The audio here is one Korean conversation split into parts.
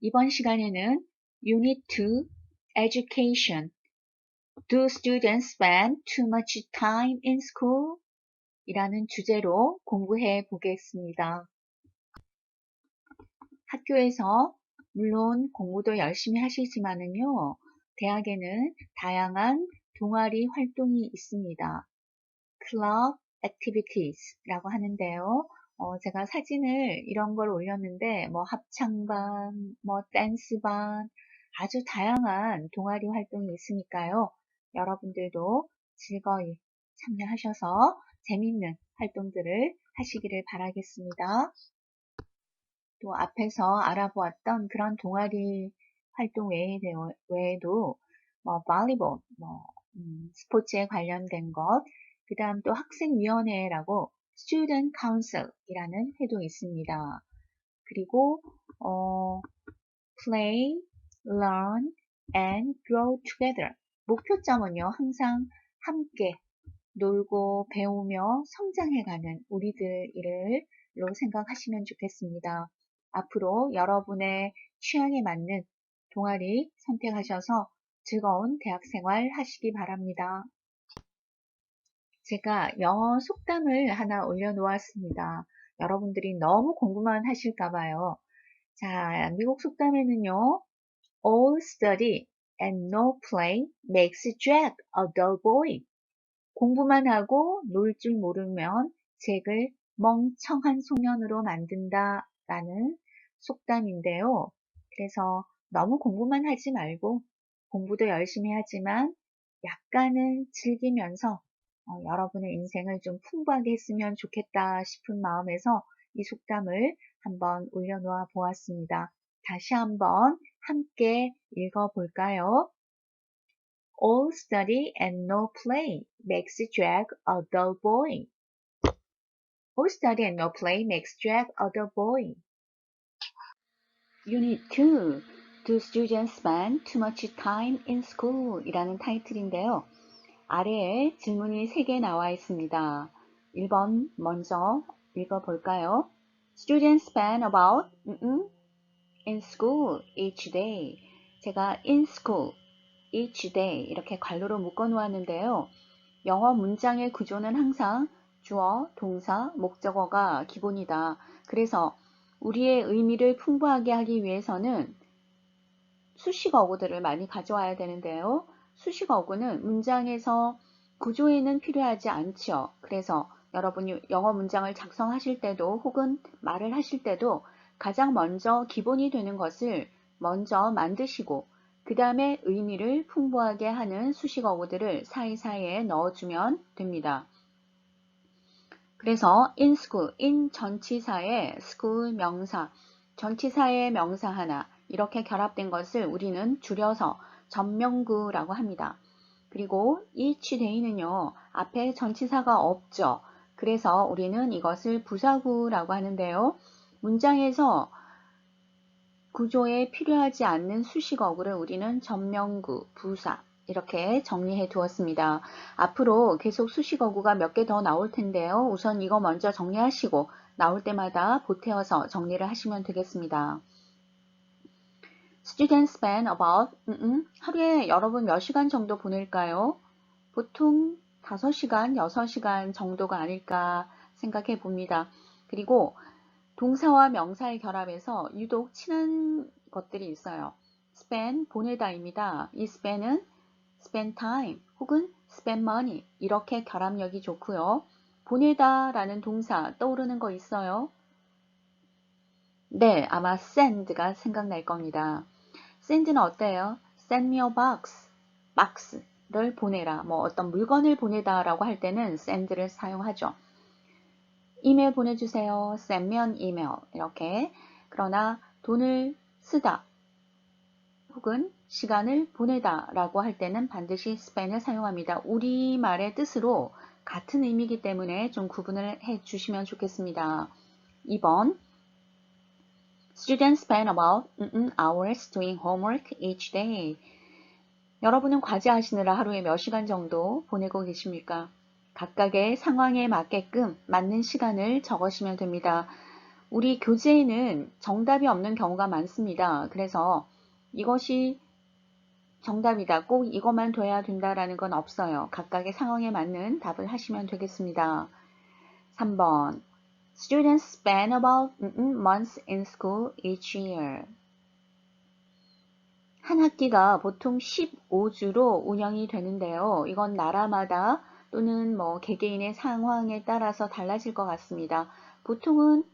이번 시간에는 Unit 2 Education Do students spend too much time in school? 이라는 주제로 공부해 보겠습니다. 학교에서 물론 공부도 열심히 하시지만은요, 대학에는 다양한 동아리 활동이 있습니다. Club Activities라고 하는데요. 제가 사진을 이런 걸 올렸는데 합창반, 댄스반 아주 다양한 동아리 활동이 있으니까요. 여러분들도 즐거이 참여하셔서 재밌는 활동들을 하시기를 바라겠습니다. 또 앞에서 알아보았던 그런 동아리 활동 외에도 볼리볼, 스포츠에 관련된 것, 그 다음 또 학생위원회라고 Student Council이라는 회도 있습니다. 그리고 Play, Learn, and Grow Together. 목표점은요, 항상 함께 놀고 배우며 성장해가는 우리들로 생각하시면 좋겠습니다. 앞으로 여러분의 취향에 맞는 동아리 선택하셔서 즐거운 대학생활 하시기 바랍니다. 제가 영어 속담을 하나 올려놓았습니다. 여러분들이 너무 공부만 하실까봐요. 자, 미국 속담에는요, All study and no play makes Jack a dull boy. 공부만 하고 놀 줄 모르면 잭을 멍청한 소년으로 만든다 라는 속담인데요. 그래서 너무 공부만 하지 말고 공부도 열심히 하지만 약간은 즐기면서 여러분의 인생을 좀 풍부하게 했으면 좋겠다 싶은 마음에서 이 속담을 한번 올려놓아 보았습니다. 다시 한번 함께 읽어볼까요? All study and no play makes Jack a dull boy. All study and no play makes Jack a dull boy. Unit 2. Do students spend too much time in school? 이라는 타이틀인데요. 아래에 질문이 3개 나와 있습니다. 1번 먼저 읽어볼까요? Students spend about in school each day. 제가 in school each day 이렇게 괄호로 묶어 놓았는데요. 영어 문장의 구조는 항상 주어, 동사, 목적어가 기본이다. 그래서 우리의 의미를 풍부하게 하기 위해서는 수식 어구들을 많이 가져와야 되는데요. 수식 어구는 문장에서 구조에는 필요하지 않죠. 그래서 여러분이 영어 문장을 작성하실 때도 혹은 말을 하실 때도 가장 먼저 기본이 되는 것을 먼저 만드시고 그 다음에 의미를 풍부하게 하는 수식 어구들을 사이사이에 넣어주면 됩니다. 그래서 in school, in 전치사에 school 명사, 전치사에 명사 하나 이렇게 결합된 것을 우리는 줄여서 전명구라고 합니다. 그리고 each day는요, 앞에 전치사가 없죠. 그래서 우리는 이것을 부사구라고 하는데요. 문장에서 구조에 필요하지 않는 수식어구를 우리는 전명구, 부사 이렇게 정리해 두었습니다. 앞으로 계속 수식어구가 몇 개 더 나올 텐데요. 우선 이거 먼저 정리하시고 나올 때마다 보태어서 정리를 하시면 되겠습니다. Students spend about 하루에 여러분 몇 시간 정도 보낼까요? 보통 5시간, 6시간 정도가 아닐까 생각해 봅니다. 그리고 동사와 명사의 결합에서 유독 친한 것들이 있어요. spend, 보내다입니다. 이 spend은 spend time 혹은 spend money 이렇게 결합력이 좋고요. 보내다 라는 동사 떠오르는 거 있어요? 네, 아마 send가 생각날 겁니다. send는 어때요? send me a box, 박스를 보내라. 어떤 물건을 보내다 라고 할 때는 send를 사용하죠. 이메일 보내주세요. send me an email 이렇게. 그러나 돈을 쓰다 혹은 시간을 보내다 라고 할 때는 반드시 spend을 사용합니다. 우리말의 뜻으로 같은 의미이기 때문에 좀 구분을 해 주시면 좋겠습니다. 2번 Students spend about hours doing homework each day. 여러분은 과제 하시느라 하루에 몇 시간 정도 보내고 계십니까? 각각의 상황에 맞게끔 맞는 시간을 적으시면 됩니다. 우리 교재에는 정답이 없는 경우가 많습니다. 그래서 이것이 정답이다, 꼭 이것만 돼야 된다라는 건 없어요. 각각의 상황에 맞는 답을 하시면 되겠습니다. 3번. Students spend about months in school each year. 한 학기가 보통 15주로 운영이 되는데요. 이건 나라마다 또는 개개인의 상황에 따라서 달라질 것 같습니다. 보통은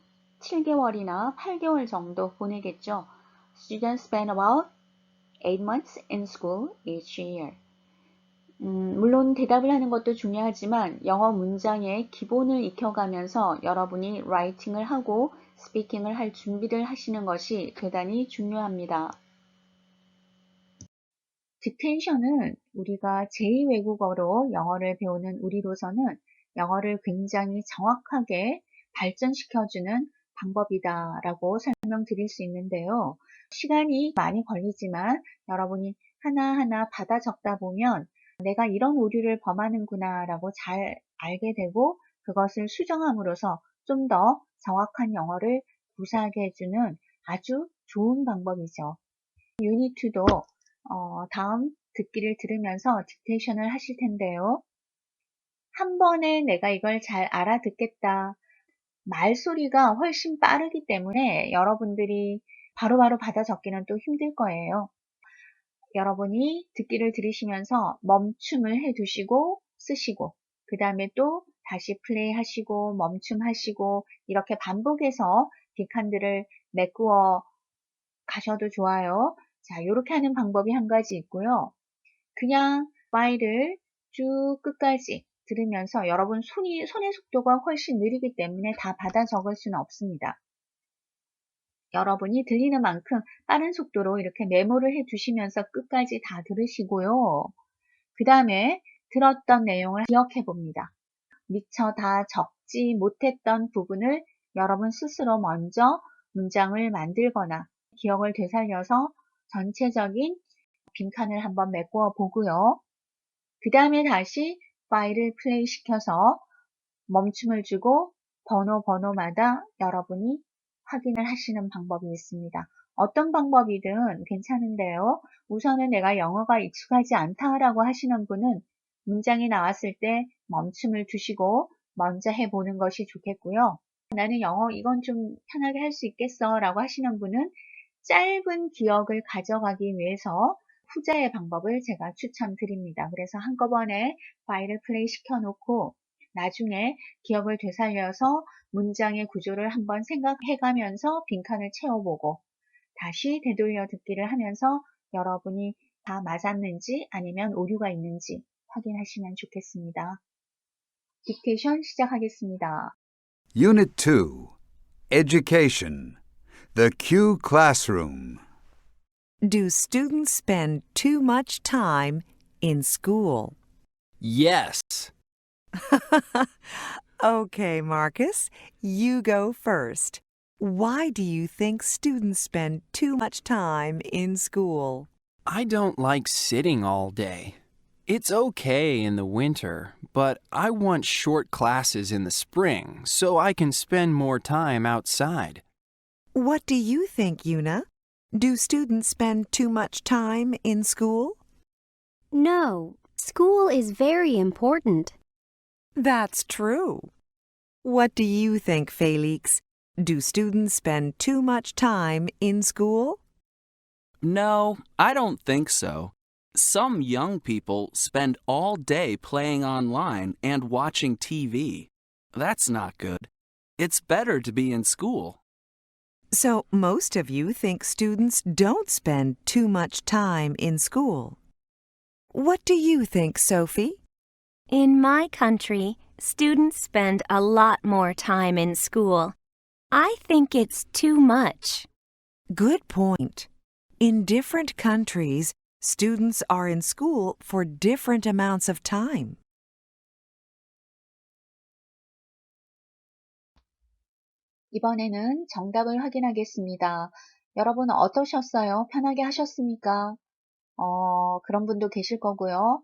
7개월이나 8개월 정도 보내겠죠. Students spend about 8 months in school each year. 물론 대답을 하는 것도 중요하지만 영어 문장의 기본을 익혀가면서 여러분이 라이팅을 하고 스피킹을 할 준비를 하시는 것이 대단히 중요합니다. 딕테이션은 우리가 제2외국어로 영어를 배우는 우리로서는 영어를 굉장히 정확하게 발전시켜주는 방법이다라고 설명드릴 수 있는데요. 시간이 많이 걸리지만 여러분이 하나하나 받아 적다 보면 내가 이런 오류를 범하는구나 라고 잘 알게 되고 그것을 수정함으로써 좀 더 정확한 영어를 구사하게 해주는 아주 좋은 방법이죠. 유닛 2도 다음 듣기를 들으면서 딕테이션을 하실 텐데요. 한 번에 내가 이걸 잘 알아듣겠다. 말소리가 훨씬 빠르기 때문에 여러분들이 바로바로 받아 적기는 또 힘들 거예요. 여러분이 듣기를 들으시면서 멈춤을 해 두시고 쓰시고 그 다음에 또 다시 플레이 하시고 멈춤 하시고 이렇게 반복해서 빅한들을 메꾸어 가셔도 좋아요. 자, 이렇게 하는 방법이 한 가지 있고요. 그냥 파일을 쭉 끝까지 들으면서 여러분 손의 속도가 훨씬 느리기 때문에 다 받아 적을 수는 없습니다. 여러분이 들리는 만큼 빠른 속도로 이렇게 메모를 해 두시면서 끝까지 다 들으시고요. 그 다음에 들었던 내용을 기억해 봅니다. 미처 다 적지 못했던 부분을 여러분 스스로 먼저 문장을 만들거나 기억을 되살려서 전체적인 빈칸을 한번 메꾸어 보고요. 그 다음에 다시 파일을 플레이 시켜서 멈춤을 주고 번호마다 여러분이 확인을 하시는 방법이 있습니다. 어떤 방법이든 괜찮은데요. 우선은 내가 영어가 익숙하지 않다라고 하시는 분은 문장이 나왔을 때 멈춤을 두시고 먼저 해보는 것이 좋겠고요. 나는 영어 이건 좀 편하게 할 수 있겠어 라고 하시는 분은 짧은 기억을 가져가기 위해서 후자의 방법을 제가 추천드립니다. 그래서 한꺼번에 파일을 플레이 시켜놓고 나중에 기억을 되살려서 문장의 구조를 한번 생각해가면서 빈칸을 채워보고 다시 되돌려 듣기를 하면서 여러분이 다 맞았는지 아니면 오류가 있는지 확인하시면 좋겠습니다. 딕테이션 시작하겠습니다. Unit 2, Education, The Q Classroom. Do students spend too much time in school? Yes. Okay, Marcus, you go first. Why do you think students spend too much time in school? I don't like sitting all day. It's okay in the winter, but I want short classes in the spring so I can spend more time outside. What do you think, Una? Do students spend too much time in school? No, school is very important. That's true. What do you think, Felix? Do students spend too much time in school? No, I don't think so. Some young people spend all day playing online and watching TV. That's not good. It's better to be in school. So most of you think students don't spend too much time in school. What do you think, Sophie? In my country, students spend a lot more time in school. I think it's too much. Good point. In different countries, students are in school for different amounts of time. 이번에는 정답을 확인하겠습니다. 여러분 어떠셨어요? 편하게 하셨습니까? 그런 분도 계실 거고요.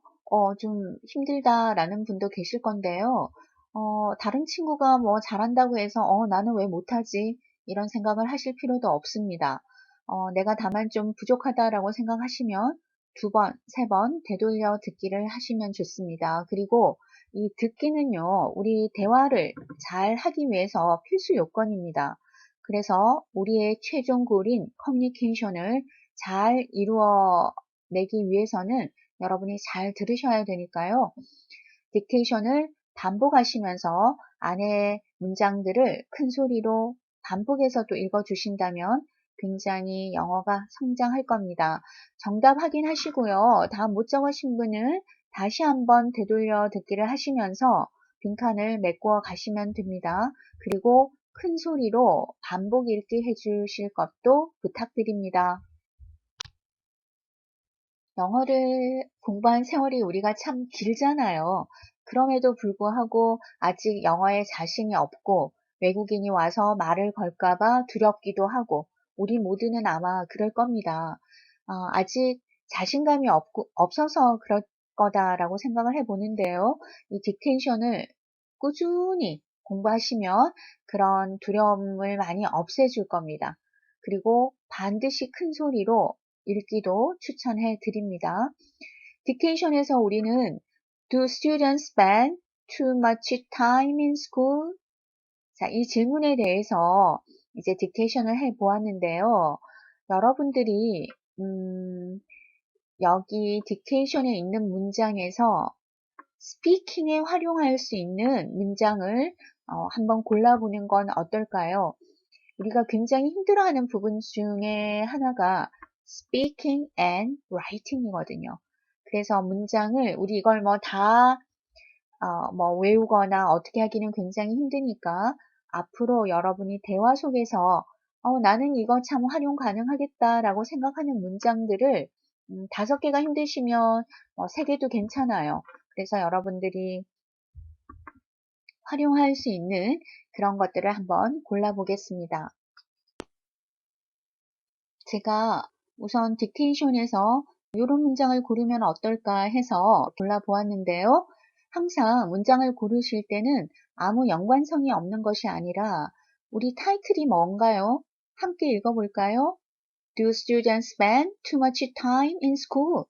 좀 힘들다라는 분도 계실 건데요. 다른 친구가 뭐 잘한다고 해서 나는 왜 못하지? 이런 생각을 하실 필요도 없습니다. 내가 다만 좀 부족하다라고 생각하시면 2번, 3번 되돌려 듣기를 하시면 좋습니다. 그리고 이 듣기는요, 우리 대화를 잘 하기 위해서 필수 요건입니다. 그래서 우리의 최종 골인 커뮤니케이션을 잘 이루어내기 위해서는 여러분이 잘 들으셔야 되니까요. 딕테이션을 반복하시면서 안에 문장들을 큰 소리로 반복해서 또 읽어주신다면 굉장히 영어가 성장할 겁니다. 정답 확인하시고요. 다음 못 적으신 분은 다시 한번 되돌려 듣기를 하시면서 빈칸을 메꾸어 가시면 됩니다. 그리고 큰 소리로 반복 읽기 해주실 것도 부탁드립니다. 영어를 공부한 세월이 우리가 참 길잖아요. 그럼에도 불구하고 아직 영어에 자신이 없고 외국인이 와서 말을 걸까봐 두렵기도 하고 우리 모두는 아마 그럴 겁니다. 아직 자신감이 없어서 그럴 거다라고 생각을 해보는데요. 이 딕테이션을 꾸준히 공부하시면 그런 두려움을 많이 없애줄 겁니다. 그리고 반드시 큰 소리로 읽기도 추천해 드립니다. 딕테이션에서 우리는 Do students spend too much time in school? 자, 이 질문에 대해서 이제 딕테이션을 해 보았는데요. 여러분들이 여기 딕테이션에 있는 문장에서 스피킹에 활용할 수 있는 문장을 한번 골라보는 건 어떨까요? 우리가 굉장히 힘들어하는 부분 중에 하나가 speaking and writing이거든요. 그래서 문장을 우리 이걸 외우거나 어떻게 하기는 굉장히 힘드니까 앞으로 여러분이 대화 속에서 나는 이거 참 활용 가능하겠다라고 생각하는 문장들을 5개가 힘드시면 3개도 괜찮아요. 그래서 여러분들이 활용할 수 있는 그런 것들을 한번 골라보겠습니다. 제가 우선 딕테이션에서 이런 문장을 고르면 어떨까 해서 골라보았는데요. 항상 문장을 고르실 때는 아무 연관성이 없는 것이 아니라 우리 타이틀이 뭔가요? 함께 읽어볼까요? Do students spend too much time in school?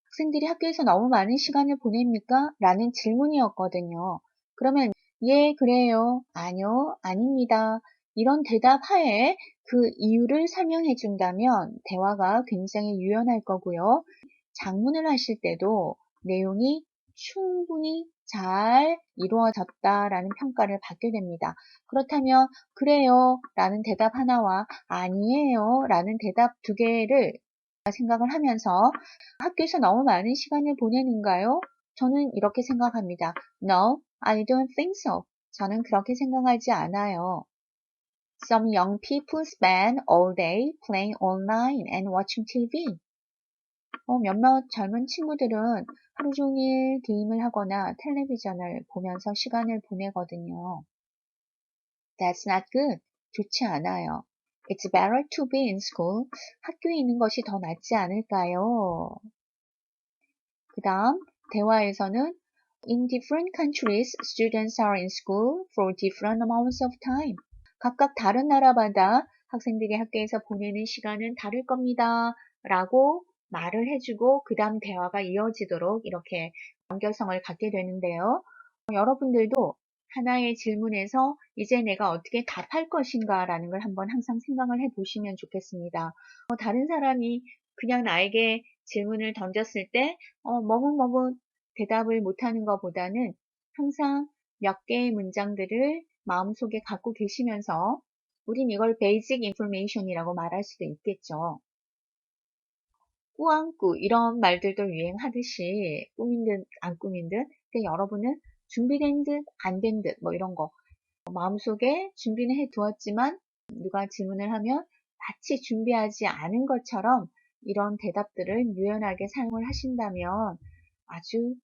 학생들이 학교에서 너무 많은 시간을 보냅니까? 라는 질문이었거든요. 그러면 예, 그래요. 아니요, 아닙니다. 이런 대답 하에 그 이유를 설명해 준다면 대화가 굉장히 유연할 거고요. 장문을 하실 때도 내용이 충분히 잘 이루어졌다라는 평가를 받게 됩니다. 그렇다면 그래요 라는 대답 하나와 아니에요 라는 대답 2개를 생각을 하면서 학교에서 너무 많은 시간을 보내는가요? 저는 이렇게 생각합니다. No, I don't think so. 저는 그렇게 생각하지 않아요. Some young people spend all day playing online and watching TV. 몇몇 젊은 친구들은 하루 종일 게임을 하거나 텔레비전을 보면서 시간을 보내거든요. That's not good. 좋지 않아요. It's better to be in school. 학교에 있는 것이 더 낫지 않을까요? 그 다음 대화에서는 In different countries, students are in school for different amounts of time. 각각 다른 나라마다 학생들이 학교에서 보내는 시간은 다를 겁니다. 라고 말을 해주고 그 다음 대화가 이어지도록 이렇게 연결성을 갖게 되는데요. 여러분들도 하나의 질문에서 이제 내가 어떻게 답할 것인가 라는 걸 한번 항상 생각을 해 보시면 좋겠습니다. 다른 사람이 그냥 나에게 질문을 던졌을 때 머뭇머뭇 대답을 못하는 것보다는 항상 몇 개의 문장들을 마음속에 갖고 계시면서 우린 이걸 베이직 인포메이션이라고 말할 수도 있겠죠. 꾸안꾸 이런 말들도 유행하듯이 꾸민 듯 안 꾸민 듯 근데 여러분은 준비된 듯 안 된 듯 뭐 이런 거 마음속에 준비는 해 두었지만 누가 질문을 하면 마치 준비하지 않은 것처럼 이런 대답들을 유연하게 사용을 하신다면 아주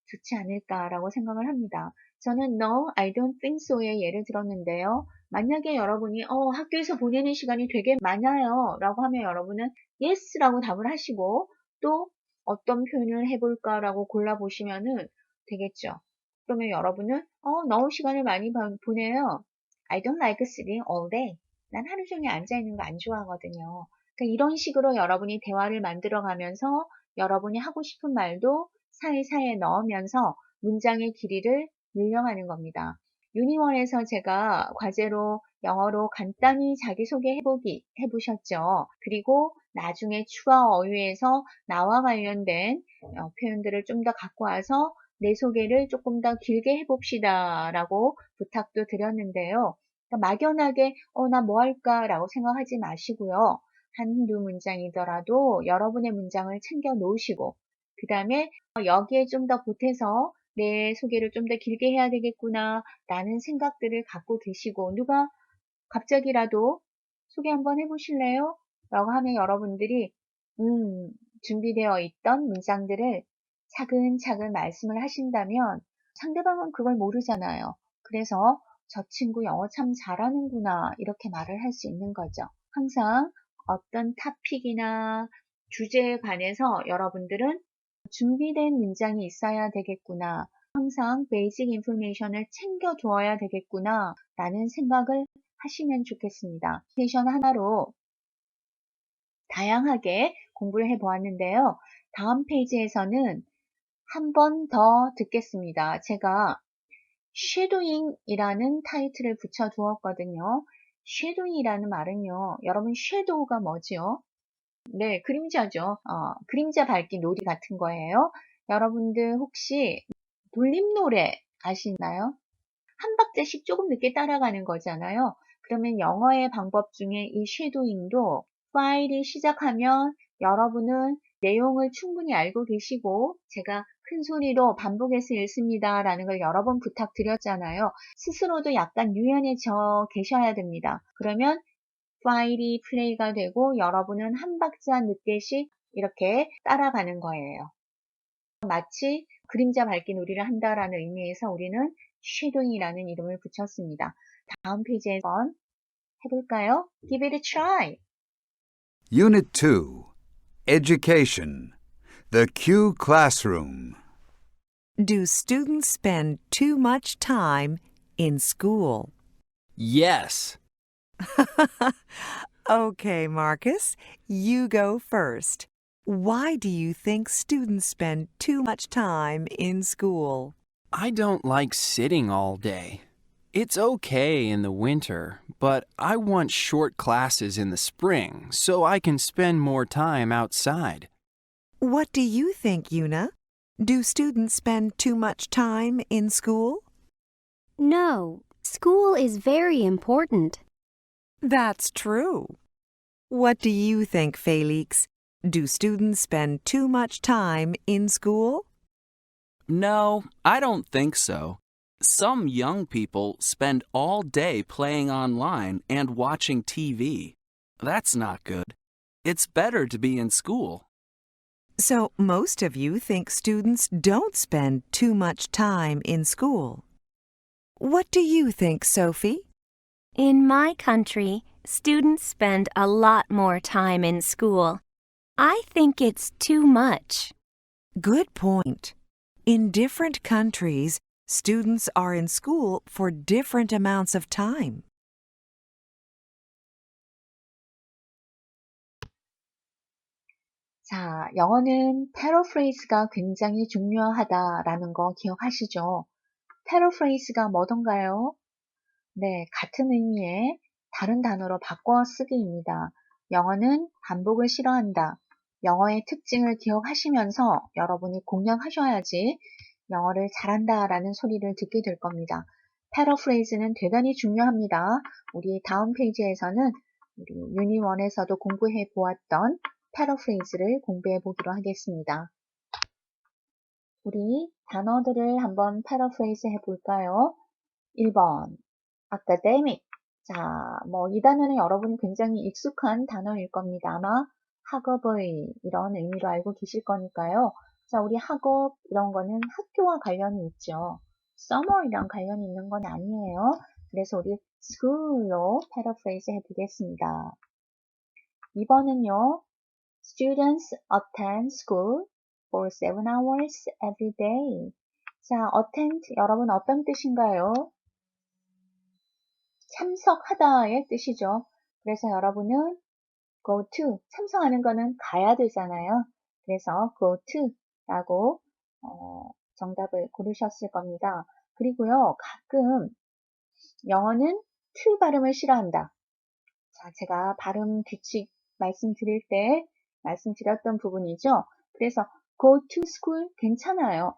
좋지 않을까라고 생각을 합니다. 저는 No, I don't think so의 예를 들었는데요. 만약에 여러분이 학교에서 보내는 시간이 되게 많아요 라고 하면 여러분은 Yes 라고 답을 하시고 또 어떤 표현을 해볼까 라고 골라보시면은 되겠죠. 그러면 여러분은 너무 시간을 많이 보내요. I don't like sitting all day. 난 하루 종일 앉아있는 거 안 좋아하거든요. 그러니까 이런 식으로 여러분이 대화를 만들어가면서 여러분이 하고 싶은 말도 사이사이에 넣으면서 문장의 길이를 늘려가는 겁니다. 유니원에서 제가 과제로 영어로 간단히 자기소개 해보기 해보셨죠. 그리고 나중에 추가 어휘에서 나와 관련된 표현들을 좀 더 갖고 와서 내 소개를 조금 더 길게 해봅시다 라고 부탁도 드렸는데요. 그러니까 막연하게 나 뭐 할까 라고 생각하지 마시고요. 한두 문장이더라도 여러분의 문장을 챙겨 놓으시고 그 다음에 여기에 좀 더 보태서 내 소개를 좀 더 길게 해야 되겠구나 라는 생각들을 갖고 계시고 누가 갑자기라도 소개 한번 해보실래요? 라고 하면 여러분들이 준비되어 있던 문장들을 차근차근 말씀을 하신다면 상대방은 그걸 모르잖아요. 그래서 저 친구 영어 참 잘하는구나 이렇게 말을 할 수 있는 거죠. 항상 어떤 토픽이나 주제에 관해서 여러분들은 준비된 문장이 있어야 되겠구나. 항상 베이직 인포메이션을 챙겨 두어야 되겠구나 라는 생각을 하시면 좋겠습니다. 스테이션 하나로 다양하게 공부를 해보았는데요. 다음 페이지에서는 한 번 더 듣겠습니다. 제가 쉐도잉이라는 타이틀을 붙여 두었거든요. 쉐도잉이라는 말은요. 여러분 쉐도우가 뭐죠? 네, 그림자죠. 그림자 밝기 놀이 같은 거예요. 여러분들 혹시 돌림노래 아시나요? 한 박자씩 조금 늦게 따라가는 거잖아요. 그러면 영어의 방법 중에 이 쉐도잉도 파일이 시작하면 여러분은 내용을 충분히 알고 계시고 제가 큰 소리로 반복해서 읽습니다 라는 걸 여러 번 부탁드렸잖아요. 스스로도 약간 유연해져 계셔야 됩니다. 그러면 파일이 플레이가 되고 여러분은 한 박자 늦게씩 이렇게 따라가는 거예요. 마치 그림자 밝기 놀이를 한다라는 의미에서 우리는 쉐도잉이라는 이름을 붙였습니다. 다음 페이지에 한번 해볼까요? Give it a try. Unit 2 Education The Q Classroom. Do students spend too much time in school? Yes. Okay, Marcus, you go first. Why do you think students spend too much time in school? I don't like sitting all day. It's okay in the winter, but I want short classes in the spring so I can spend more time outside. What do you think, Una? Do students spend too much time in school? No, school is very important. That's true. What do you think, Felix? Do students spend too much time in school? No, I don't think so. Some young people spend all day playing online and watching TV. That's not good. It's better to be in school. So most of you think students don't spend too much time in school. What do you think, Sophie? In my country, students spend a lot more time in school. I think it's too much. Good point. In different countries, students are in school for different amounts of time. 자, 영어는 패러프레이즈가 굉장히 중요하다라는 거 기억하시죠? 패러프레이즈가 뭐던가요? 네, 같은 의미의 다른 단어로 바꿔 쓰기입니다. 영어는 반복을 싫어한다. 영어의 특징을 기억하시면서 여러분이 공략하셔야지 영어를 잘한다라는 소리를 듣게 될 겁니다. 패러프레이즈는 대단히 중요합니다. 우리 다음 페이지에서는 우리 유닛 1에서도 공부해 보았던 패러프레이즈를 공부해 보기로 하겠습니다. 우리 단어들을 한번 패러프레이즈 해볼까요? 1번 academic. 자, 이 단어는 여러분 굉장히 익숙한 단어일 겁니다. 아마 학업의 이런 의미로 알고 계실 거니까요. 자, 우리 학업 이런 거는 학교와 관련이 있죠. summer이랑 관련이 있는 건 아니에요. 그래서 우리 school로 패러프레이즈 해보겠습니다. 2번은요. Students attend school for 7 hours every day. 자, attend 여러분 어떤 뜻인가요? 참석하다의 뜻이죠. 그래서 여러분은 go to, 참석하는 거는 가야 되잖아요. 그래서 go to 라고 정답을 고르셨을 겁니다. 그리고요, 가끔 영어는 to 발음을 싫어한다. 자, 제가 발음 규칙 말씀드릴 때 말씀드렸던 부분이죠. 그래서 go to school 괜찮아요.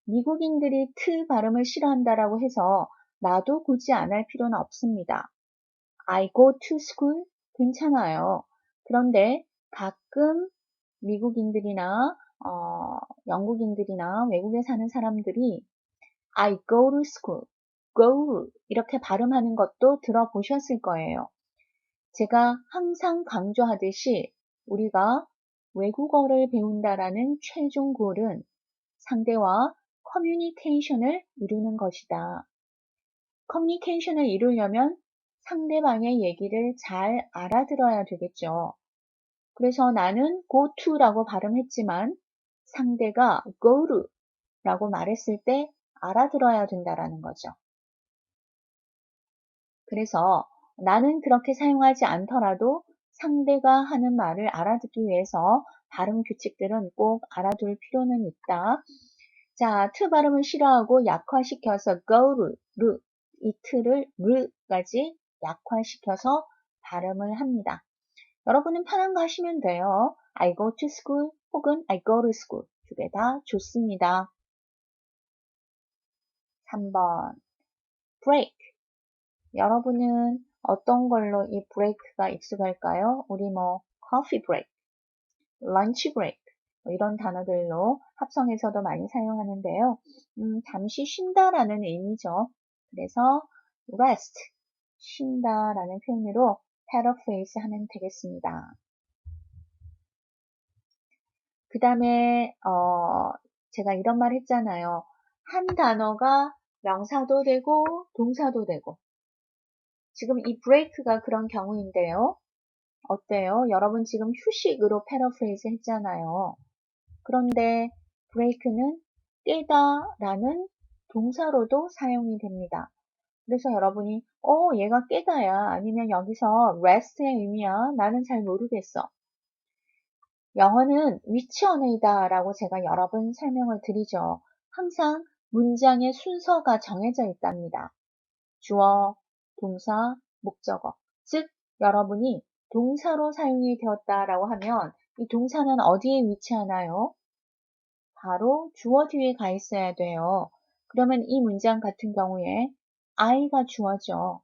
미국인들이 to 발음을 싫어한다라고 해서 나도 굳이 안 할 필요는 없습니다. I go to school 괜찮아요. 그런데 가끔 미국인들이나 영국인들이나 외국에 사는 사람들이 I go to school, go 이렇게 발음하는 것도 들어보셨을 거예요. 제가 항상 강조하듯이 우리가 외국어를 배운다라는 최종 골은 상대와 커뮤니케이션을 이루는 것이다. 커뮤니케이션을 이루려면 상대방의 얘기를 잘 알아들어야 되겠죠. 그래서 나는 go to라고 발음했지만 상대가 go to라고 말했을 때 알아들어야 된다라는 거죠. 그래서 나는 그렇게 사용하지 않더라도 상대가 하는 말을 알아듣기 위해서 발음 규칙들은 꼭 알아둘 필요는 있다. 자, to 발음을 싫어하고 약화시켜서 go to, 이 t를 르까지 약화시켜서 발음을 합니다. 여러분은 편한 거 하시면 돼요. I go to school 혹은 I go to school 두 개 다 좋습니다. 3번 break. 여러분은 어떤 걸로 이 break가 익숙할까요? 우리 coffee break, lunch break 이런 단어들로 합성해서도 많이 사용하는데요. 잠시 쉰다라는 의미죠. 그래서 rest, 쉰다라는 표현으로 paraphrase 하면 되겠습니다. 그 다음에 제가 이런 말 했잖아요. 한 단어가 명사도 되고 동사도 되고 지금 이 break가 그런 경우인데요. 어때요? 여러분 지금 휴식으로 패러프레이즈 했잖아요. 그런데 break는 깨다라는 동사로도 사용이 됩니다. 그래서 여러분이 얘가 깨다야 아니면 여기서 rest의 의미야 나는 잘 모르겠어. 영어는 which on이다 라고 제가 여러 번 설명을 드리죠. 항상 문장의 순서가 정해져 있답니다. 주어, 동사, 목적어. 즉 여러분이 동사로 사용이 되었다라고 하면 이 동사는 어디에 위치하나요? 바로 주어 뒤에 가 있어야 돼요. 그러면 이 문장 같은 경우에 I가 주어죠.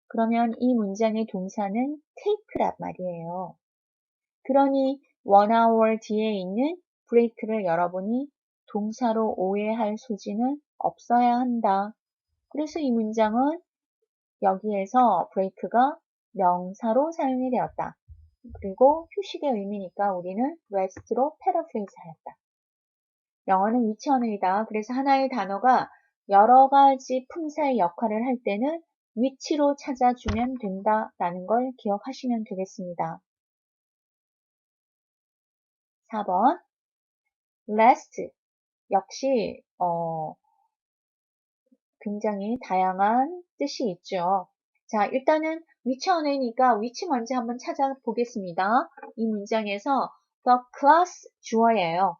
그러면 이 문장의 동사는 take란 말이에요. 그러니 1hour 뒤에 있는 break를 여러분이 동사로 오해할 소지는 없어야 한다. 그래서 이 문장은 여기에서 break가 명사로 사용이 되었다. 그리고 휴식의 의미니까 우리는 rest로 paraphrase 하였다. 영어는 위치언어이다. 그래서 하나의 단어가 여러 가지 품사의 역할을 할 때는 위치로 찾아주면 된다라는 걸 기억하시면 되겠습니다. 4번 last 역시 굉장히 다양한 뜻이 있죠. 자, 일단은 위치 언어이니까 위치 먼저 한번 찾아보겠습니다. 이 문장에서 the class 주어예요.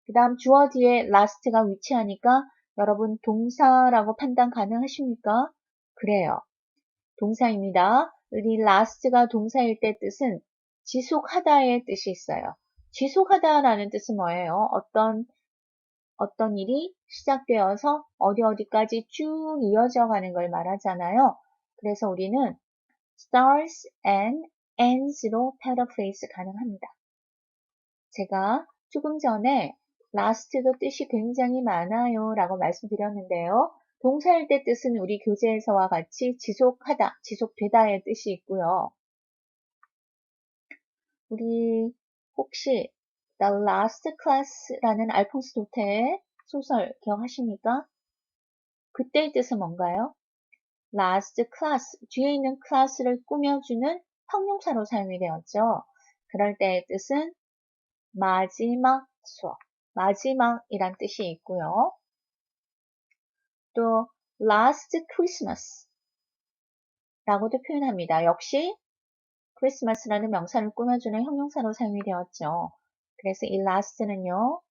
그 다음 주어 뒤에 last가 위치하니까 여러분 동사라고 판단 가능하십니까? 그래요. 동사입니다. 이 last가 동사일 때 뜻은 지속하다의 뜻이 있어요. 지속하다라는 뜻은 뭐예요? 어떤 일이 시작되어서 어디까지 쭉 이어져 가는 걸 말하잖아요. 그래서 우리는 starts and ends로 paraphrase 가능합니다. 제가 조금 전에 last도 뜻이 굉장히 많아요 라고 말씀드렸는데요. 동사일 때 뜻은 우리 교재에서와 같이 지속하다, 지속되다의 뜻이 있고요. 우리 혹시 The Last Class라는 알폰스 도테의 소설 기억하십니까? 그때의 뜻은 뭔가요? Last class, 뒤에 있는 class를 꾸며주는 형용사로 사용이 되었죠. 그럴 때의 뜻은 마지막 수업, 마지막이란 뜻이 있고요. 또 Last Christmas, 라고도 표현합니다. 역시 크리스마스라는 명사를 꾸며주는 형용사로 사용이 되었죠. 그래서 이 last는요,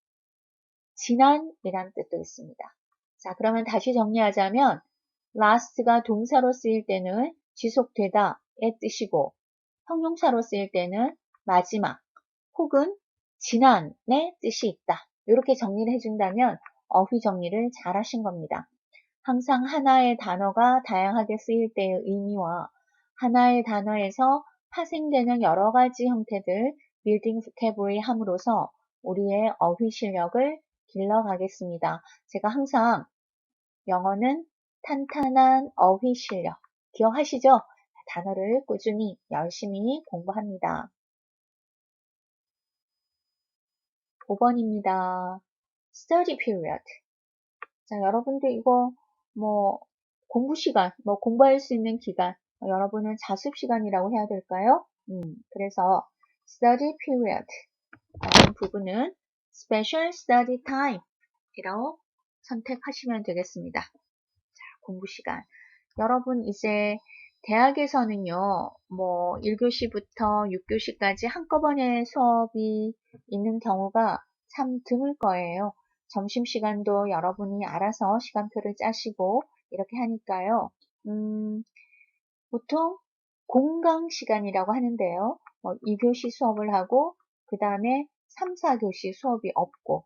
지난이란 뜻도 있습니다. 자, 그러면 다시 정리하자면 last가 동사로 쓰일 때는 지속되다의 뜻이고 형용사로 쓰일 때는 마지막 혹은 지난의 뜻이 있다. 이렇게 정리를 해준다면 어휘 정리를 잘 하신 겁니다. 항상 하나의 단어가 다양하게 쓰일 때의 의미와 하나의 단어에서 파생되는 여러 가지 형태들 빌딩 vocabulary 함으로써 우리의 어휘 실력을 길러가겠습니다. 제가 항상 영어는 탄탄한 어휘 실력 기억하시죠? 단어를 꾸준히 열심히 공부합니다. 5번입니다. study period. 자, 여러분들 이거 공부 시간, 공부할 수 있는 기간, 여러분은 자습 시간이라고 해야 될까요? 그래서 study period 라는 부분은 special study time 이라고 선택하시면 되겠습니다. 자, 공부 시간. 여러분 이제 대학에서는요, 1교시부터 6교시까지 한꺼번에 수업이 있는 경우가 참 드물 거예요. 점심시간도 여러분이 알아서 시간표를 짜시고 이렇게 하니까요. 보통 공강 시간이라고 하는데요. 2교시 수업을 하고 그 다음에 3, 4교시 수업이 없고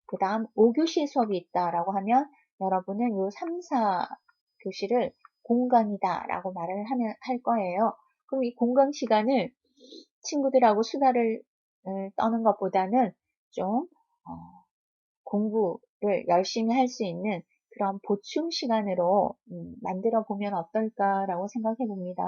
그 다음 5교시 수업이 있다라고 하면 여러분은 이 3, 4교시를 공강이다 라고 말을 할 거예요. 그럼 이 공강 시간을 친구들하고 수다를 떠는 것보다는 좀 공부를 열심히 할 수 있는 그런 보충 시간으로 만들어 보면 어떨까라고 생각해 봅니다.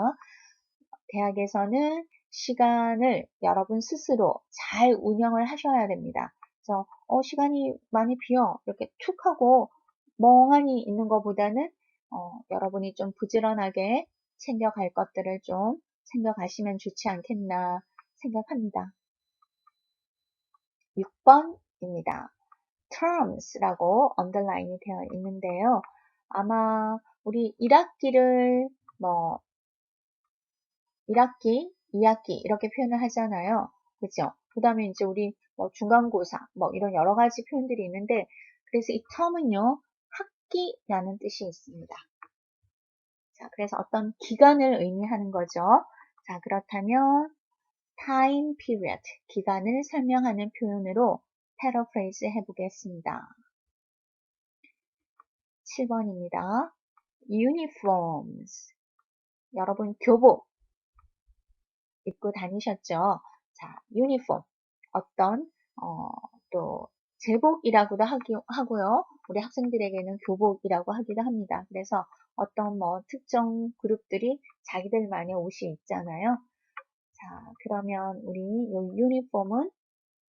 대학에서는 시간을 여러분 스스로 잘 운영을 하셔야 됩니다. 그래서 시간이 많이 비어 이렇게 툭 하고 멍하니 있는 것보다는 여러분이 좀 부지런하게 챙겨갈 것들을 좀 챙겨가시면 좋지 않겠나 생각합니다. 6번입니다. terms라고 언더라인이 되어 있는데요. 아마 우리 1학기를 1학기, 2학기 이렇게 표현을 하잖아요. 그죠? 그 다음에 이제 우리 중간고사 이런 여러 가지 표현들이 있는데 그래서 이 term은요. 학기라는 뜻이 있습니다. 자, 그래서 어떤 기간을 의미하는 거죠. 자, 그렇다면 time period, 기간을 설명하는 표현으로 paraphrase 해보겠습니다. 7번입니다. uniforms. 여러분 교복 입고 다니셨죠? 자, uniform. 어떤 또 제복이라고도 하고요. 우리 학생들에게는 교복이라고 하기도 합니다. 그래서 어떤 특정 그룹들이 자기들만의 옷이 있잖아요. 자, 그러면 우리 이 유니폼은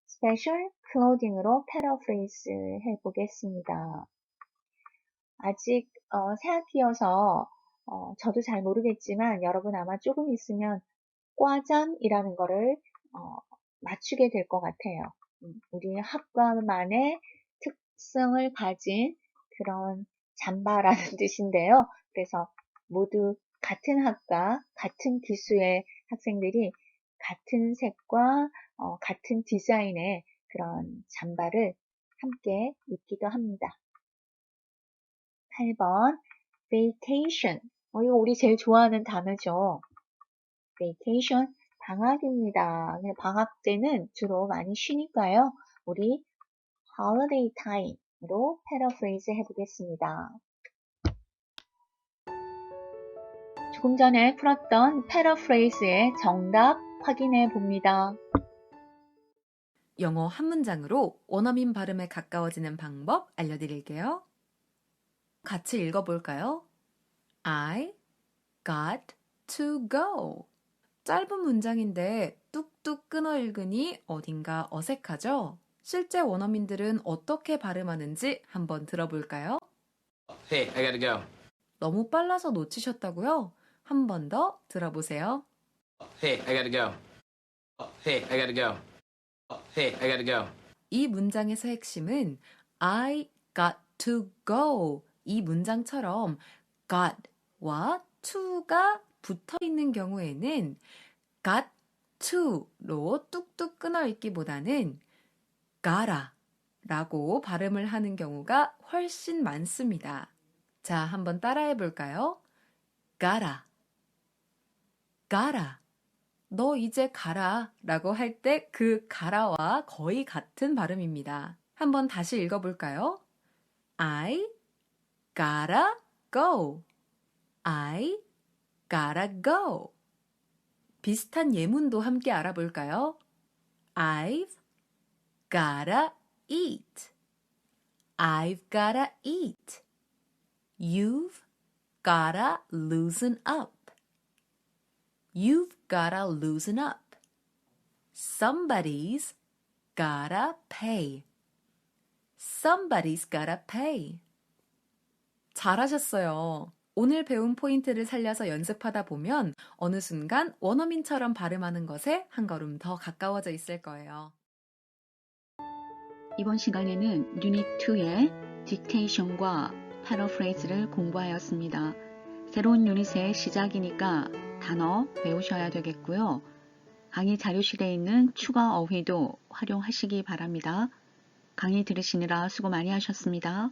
special clothing으로 paraphrase 해보겠습니다. 아직 새학기여서 저도 잘 모르겠지만 여러분 아마 조금 있으면 과잠이라는 거를 맞추게 될 것 같아요. 우리 학과만의 특성을 가진 그런 잠바라는 뜻인데요. 그래서 모두 같은 학과, 같은 기수의 학생들이 같은 색과 같은 디자인의 그런 잠바를 함께 입기도 합니다. 8번 vacation. 이거 우리 제일 좋아하는 단어죠. vacation, 방학입니다. 방학 때는 주로 많이 쉬니까요. 우리 holiday time으로 paraphrase 해보겠습니다. 조금 전에 풀었던 paraphrase의 정답 확인해 봅니다. 영어 한 문장으로 원어민 발음에 가까워지는 방법 알려드릴게요. 같이 읽어볼까요? I got to go. 짧은 문장인데 뚝뚝 끊어 읽으니 어딘가 어색하죠? 실제 원어민들은 어떻게 발음하는지 한번 들어볼까요? Hey, I gotta go. 너무 빨라서 놓치셨다고요? 한 번 더 들어보세요. Hey, I gotta go. Hey, I gotta go. Hey, I gotta go. 이 문장에서 핵심은 I got to go 이 문장처럼 got와 to가 붙어 있는 경우에는 got to로 뚝뚝 끊어 읽기보다는 gotta 라고 발음을 하는 경우가 훨씬 많습니다. 자, 한번 따라해 볼까요? gotta, gotta. 너 이제 가라 라고 할 때 그 가라와 거의 같은 발음입니다. 한번 다시 읽어볼까요? I gotta go. I gotta go. 비슷한 예문도 함께 알아볼까요? I've gotta eat. I've gotta eat. You've gotta loosen up. You've gotta loosen up. Somebody's gotta pay. Somebody's gotta pay. 잘하셨어요. 오늘 배운 포인트를 살려서 연습하다 보면 어느 순간 원어민처럼 발음하는 것에 한 걸음 더 가까워져 있을 거예요. 이번 시간에는 유닛 2의 딕테이션과 패러프레이즈를 공부하였습니다. 새로운 유닛의 시작이니까 단어 외우셔야 되겠고요. 강의 자료실에 있는 추가 어휘도 활용하시기 바랍니다. 강의 들으시느라 수고 많이 하셨습니다.